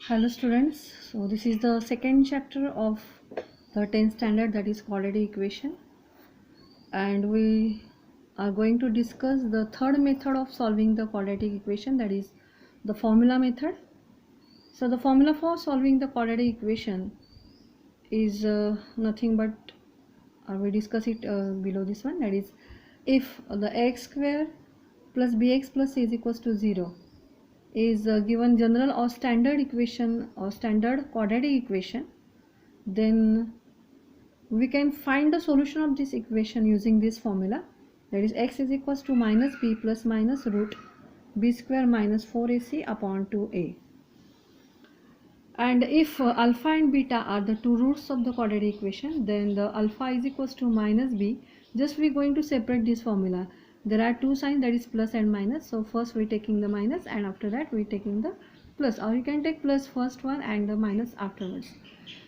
Hello students, so this is the second chapter of the 10th standard, that is quadratic equation, and we are going to discuss the third method of solving the quadratic equation, that is the formula method. So the formula for solving the quadratic equation is nothing but we discuss it below this one, that is if the x square plus bx plus c is equals to 0 is given general or standard equation or standard quadratic equation, then we can find the solution of this equation using this formula, that is x is equals to minus b plus minus root b square minus 4ac upon 2a. And if alpha and beta are the two roots of the quadratic equation, then the alpha is equals to minus b. Just we are going to separate this formula. There are two signs, that is plus and minus. So first we taking the minus and after that we taking the plus, or you can take plus first one and the minus afterwards.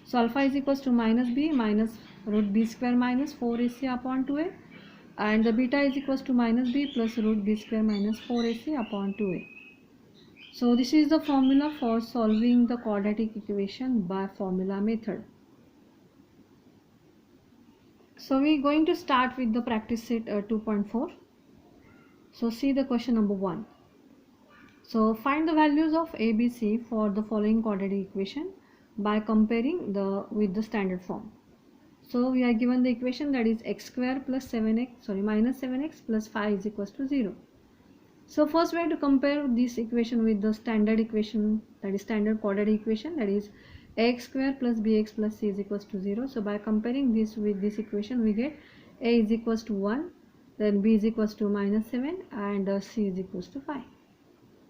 So alpha is equals to minus b minus root b square minus 4ac upon 2a, and the beta is equals to minus b plus root b square minus 4ac upon 2a. So this is the formula for solving the quadratic equation by formula method. So we are going to start with the practice set 2.4. So see the question number 1. So find the values of a, b, c for the following quadratic equation by comparing with the standard form. So we are given the equation, that is x square plus minus 7x plus 5 is equals to 0. So first we have to compare this equation with the standard equation, that is standard quadratic equation, that is x square plus bx plus c is equals to 0. So by comparing this with this equation, we get a is equals to 1, then b is equals to minus 7 and c is equals to 5.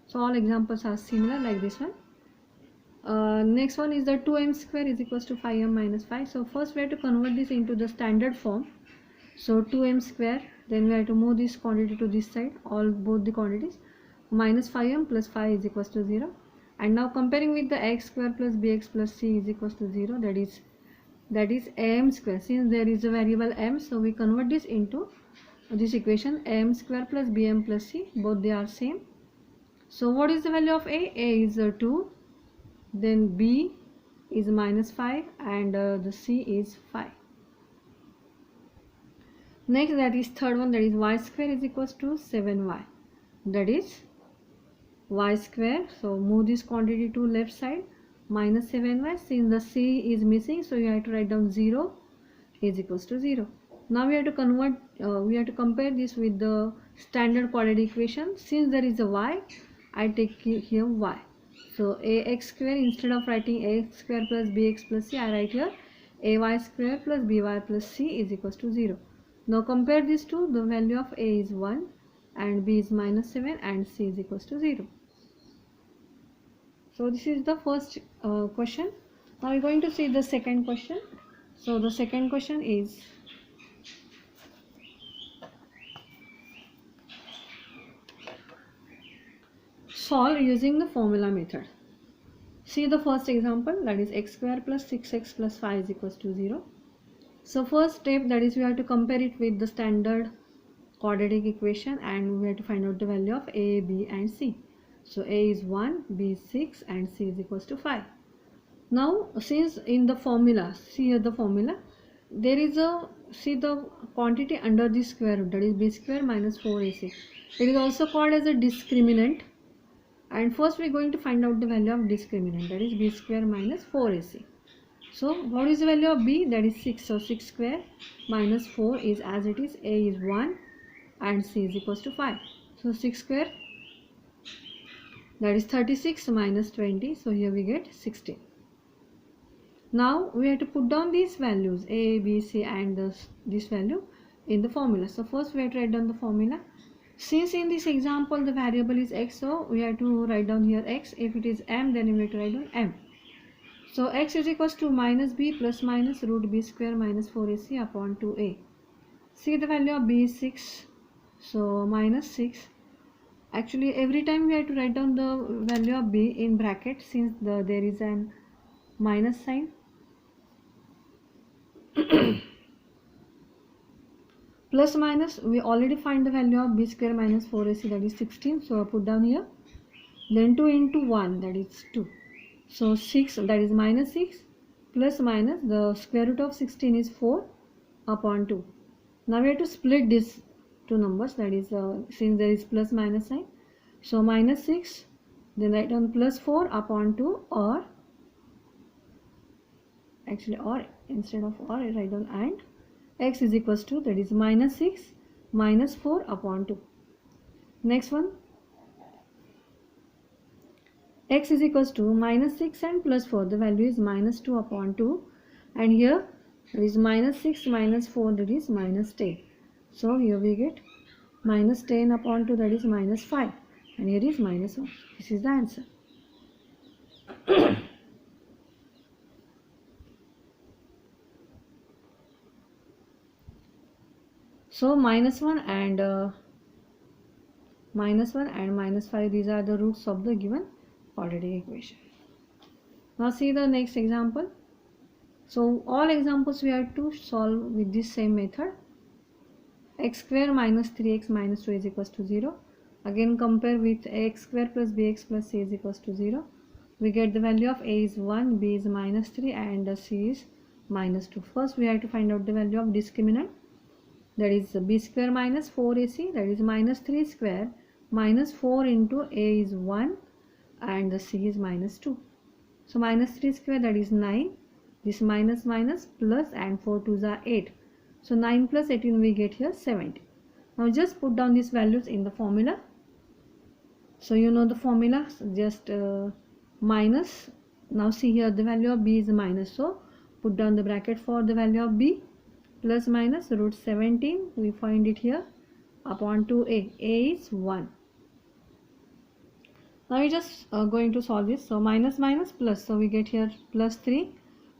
So all examples are similar like this one. Next one is the 2m square is equals to 5m minus 5. So first we have to convert this into the standard form. So 2m square, then we have to move this quantity to this side, both the quantities, minus 5m plus 5 is equals to 0. And now comparing with the x square plus bx plus c is equals to 0, that is am square. Since there is a variable m, so we convert this into this equation, am square plus bm plus c, both they are same. So what is the value of a? A is 2, then b is minus 5 and the c is 5. Next, that is third one, that is y square is equals to 7y, that is y square. So move this quantity to left side, minus 7y. Since the c is missing, so you have to write down 0 is equals to 0. Now we have to compare this with the standard quadratic equation. Since there is a y, I take here y. So ax square, instead of writing ax square plus bx plus c, I write here ay square plus by plus c is equals to 0. Now compare these two, the value of a is 1 and b is minus 7 and c is equals to 0. So this is the first question. Now we are going to see the second question. So the second question is, solve using the formula method. See the first example, that is x square plus 6x plus 5 is equals to 0. So first step, that is we have to compare it with the standard quadratic equation and we have to find out the value of a, b and c. So a is 1, b is 6 and c is equals to 5. Now since in the formula, see here the formula, there is see the quantity under the square root, that is b square minus 4ac. It is also called as a discriminant, and first we are going to find out the value of discriminant, that is b square minus 4ac. So what is the value of b? That is 6. So 6 square minus 4 is as it is, a is 1 and c is equals to 5. So 6 square, that is 36 minus 20. So here we get 16. Now we have to put down these values a, b, c and this value in the formula. So first we have to write down the formula. Since in this example the variable is x, so we have to write down here x. If it is m, then we have to write down m. So x is equals to minus b plus minus root b square minus 4ac upon 2a. See the value of b is 6. So minus 6. Actually every time we have to write down the value of b in bracket, since there is an minus sign. Plus minus, we already find the value of b square minus 4ac, that is 16. So put down here. Then 2 into 1, that is 2. So 6, that is minus 6 plus minus the square root of 16 is 4 upon 2. Now we have to split these two numbers, that is since there is plus minus sign. So minus 6, then write down plus 4 upon 2, or actually or instead of or I write down and x is equals to, that is minus 6 minus 4 upon 2. Next one, x is equals to minus 6 and plus 4, the value is minus 2 upon 2, and here it is minus 6 minus 4, that is minus 10. So here we get minus 10 upon 2, that is minus 5, and here is minus 1. This is the answer. So minus 1 and minus 5, these are the roots of the given quadratic equation. Now see the next example. So all examples we have to solve with this same method. X square minus 3x minus 2 is equals to 0. Again compare with ax square plus bx plus c is equals to 0. We get the value of a is 1, b is minus 3, and c is minus 2. First we have to find out the value of discriminant, that is b square minus 4ac, that is minus 3 square minus 4 into a is 1 and the c is minus 2. So minus 3 square, that is 9, this minus minus plus, and 4 2s are 8. So 9 plus 18 we get here 70. Now just put down these values in the formula. So you know the formula, just minus. Now see here the value of b is minus, so put down the bracket for the value of b, plus minus root 17, we find it here, upon 2a, a is 1. Now we just going to solve this. So minus minus plus, so we get here plus 3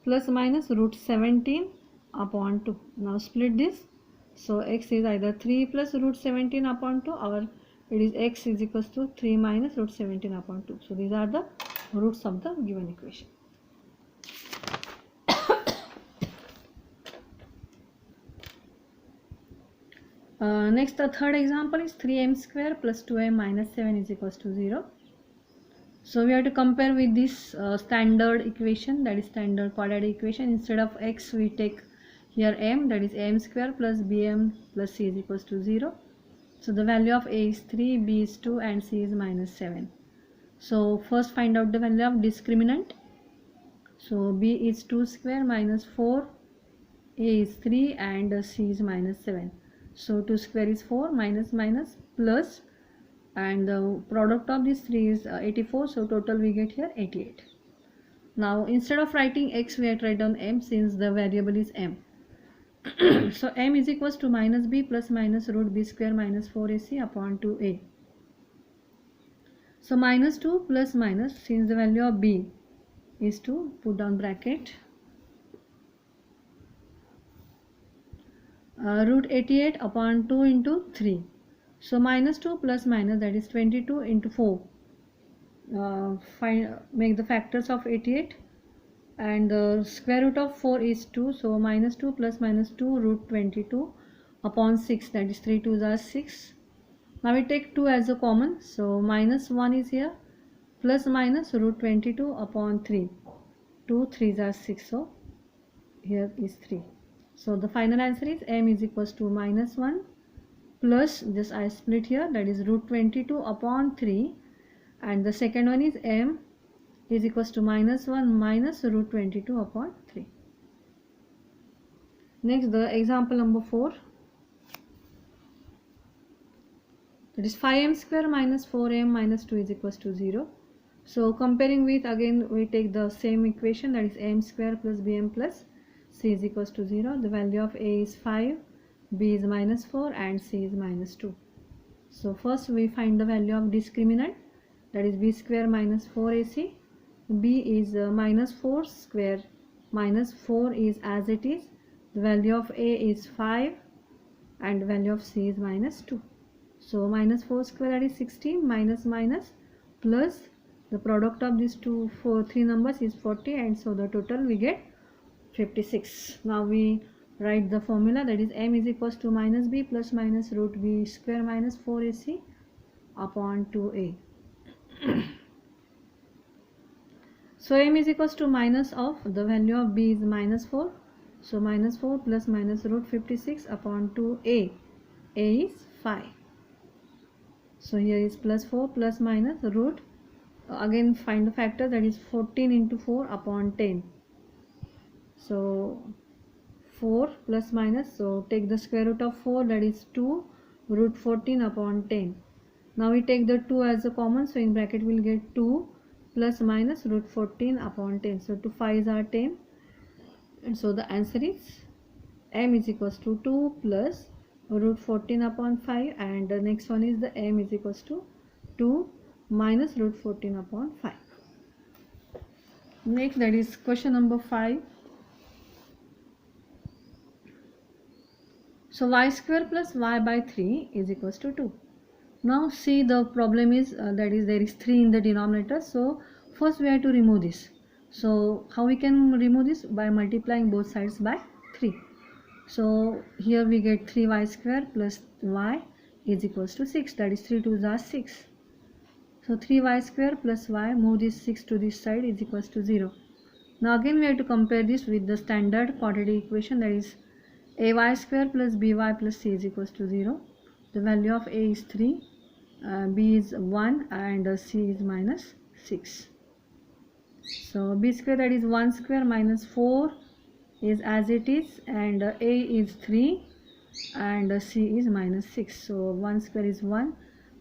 plus minus root 17 upon 2. Now split this. So x is either 3 plus root 17 upon 2, or it is x is equals to 3 minus root 17 upon 2. So these are the roots of the given equation. Next, the third example is 3m square plus 2m minus 7 is equals to 0. So we have to compare with this standard equation, that is standard quadratic equation. Instead of x we take here m, that is am square plus bm plus c is equals to 0. So the value of a is 3, b is 2, and c is minus 7. So first find out the value of discriminant. So b is 2 square minus 4, a is 3, and c is minus 7. So 2 square is 4, minus minus plus, and the product of these 3 is 84. So total we get here 88. Now instead of writing x we have to write down m, since the variable is m. So m is equals to minus b plus minus root b square minus 4ac upon 2a. So minus 2 plus minus, since the value of b is 2, put down bracket, root 88 upon 2 into 3. So minus 2 plus minus, that is 22 into 4. Make the factors of 88, and the square root of 4 is 2. So minus 2 plus minus 2 root 22 upon 6, that is 3 2s are 6. Now we take 2 as a common. So minus 1 is here, plus minus root 22 upon 3. 2 3s are 6. So here is 3. So the final answer is m is equals to minus 1 plus, just I split here, that is root 22 upon 3, and the second one is m is equals to minus 1 minus root 22 upon 3. Next, the example number 4, that is 5m square minus 4m minus 2 is equals to 0. So comparing with, again we take the same equation, that is m square plus bm plus c is equals to 0. The value of a is 5, b is minus 4, and c is minus 2. So first we find the value of discriminant, that is b square minus 4ac. b is minus 4 square minus 4 is as it is. The value of a is 5, and the value of c is minus 2. So minus 4 square, that is 16, minus minus plus, the product of these three numbers is 40, and so the total we get 56. Now we write the formula, that is m is equals to minus b plus minus root b square minus 4ac upon 2a. So m is equals to minus of the value of b is minus 4. So minus 4 plus minus root 56 upon 2a. A is 5. So here is plus 4 plus minus root. Again find the factor, that is 14 into 4 upon 10. So 4 plus minus, so take the square root of 4, that is 2 root 14 upon 10. Now we take the 2 as a common, so in bracket we will get 2 plus minus root 14 upon 10. So 2 5s are 10, and so the answer is m is equals to 2 plus root 14 upon 5, and the next one is the m is equals to 2 minus root 14 upon 5. Next, that is question number 5. So y square plus y by 3 is equals to 2. Now see, the problem is that is there is 3 in the denominator. So first we have to remove this. So how we can remove this? By multiplying both sides by 3. So here we get 3y square plus y is equals to 6, that is 3 2s are 6. So 3y square plus y, move this 6 to this side, is equals to 0. Now again we have to compare this with the standard quadratic equation, that is ay square plus by plus c is equals to 0. The value of a is 3, b is 1, and c is minus 6. So b square, that is 1 square minus 4 is as it is, and a is 3 and c is minus 6. So 1 square is 1,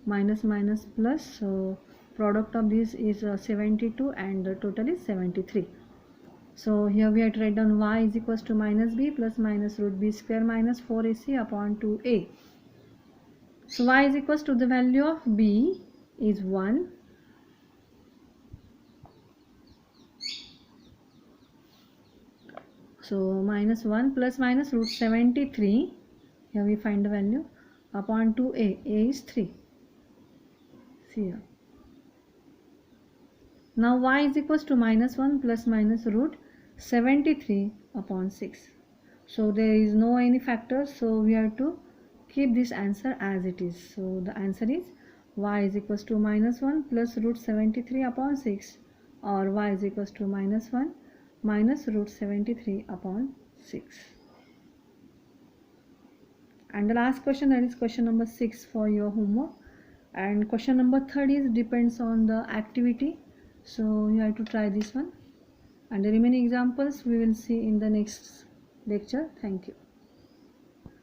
minus minus plus, so product of this is 72, and the total is 73. So here we have to write down y is equals to minus b plus minus root b square minus 4ac upon 2a. So y is equals to the value of b is 1, so minus 1 plus minus root 73, here we find the value, upon 2a, a is 3. See here. Now y is equals to minus 1 plus minus root 73 upon 6. So there is no any factors, so we have to keep this answer as it is. So the answer is y is equals to minus 1 plus root 73 upon 6, or y is equals to minus 1 minus root 73 upon 6. And the last question, that is question number 6 for your homework. And question number 30 depends on the activity, so you have to try this one, and the remaining examples we will see in the next lecture. Thank you.